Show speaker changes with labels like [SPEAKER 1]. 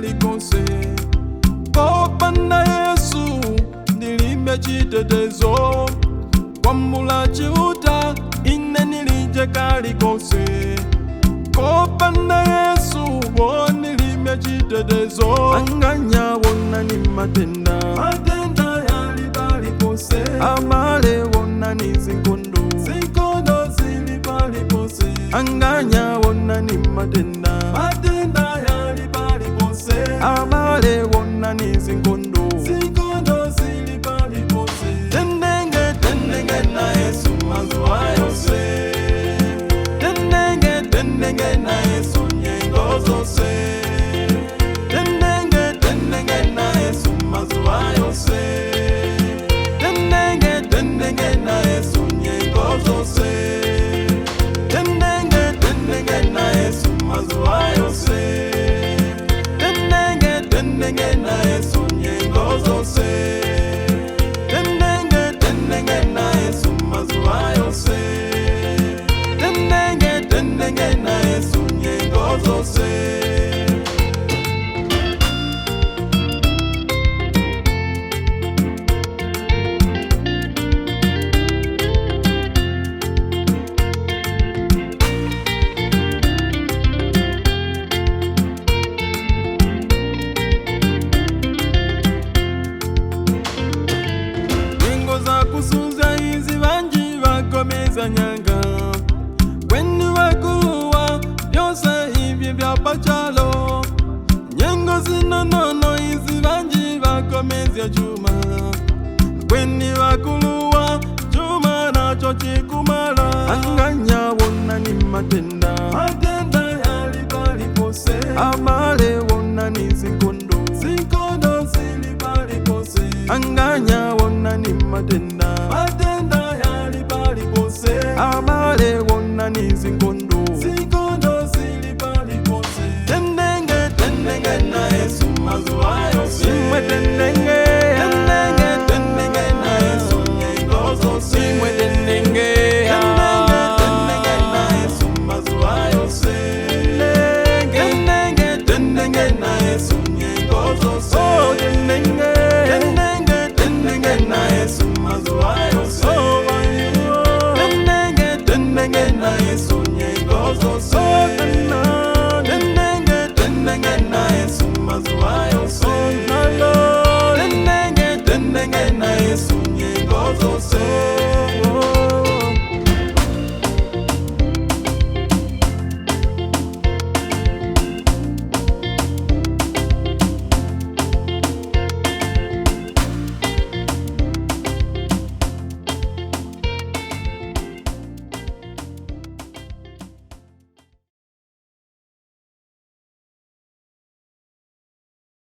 [SPEAKER 1] kalikose. Popanda Yesu ndilibe chitetezo. Kwamula chiuta ine nilije kalikose. Popanda Yesu ndilibe chitetezo. Anganya wona ni matenda, matenda yali kalikose. Amale wona ni zinkondo, zinkondo zili kalikose. Anganya wona ni matenda, matenda yali kalikose. Amale wona ni zinkondo, zinkondo zili kalikose. Tiyendenge, tiyendenge na Yesu mazuwa yose. Tiyendenge, tiyendenge na Yesu nyengo zose. Tiyendenge, tiyendenge na Yesu mazuwa yose. Tiyendenge, tiyendenge na Yesu nyengo zose. Tiyendenge, tiyendenge na Yesu mazuwa yose. Tiyendenge, tiyendenge na Yesu nyengo zose. Tiyendenge, tiyendenge na Yesu mazuwa yose. Tiyendenge, tiyendenge na Yesu nyengo zose. Kusuza hizi vanji vakomeza nyanga. Kweni wakuwa vyose hivi vya pachalo. Nyengo zinonono hizi vanji vakomeza chuma. Kweni wakuwa chuma nacho chikumala. Anganya wona ni matenda, matenda yali kalikose. Amale wona ni zinkondo, zinkondo zili kalikose. Anganya wona ni matenda, matenda yali kalikose. Amale wona ni zinkondo, zinkondo zili kalikose. Tiyendenge, tiyendenge na Yesu mazuwa yose. Imwe tiyendenge, tiyendenge, tiyendenge na Yesu nyengo zose. Imwe tiyendenge, tiyendenge, tiyendenge na Yesu mazuwa yose. Tiyendenge, tiyendenge na Yesu nyengo zose. Oh, tiyendenge, tiyendenge, tiyendenge na Yesu mazuwa yose. Tiyendenge, tiyendenge na Yesu nyengo zose.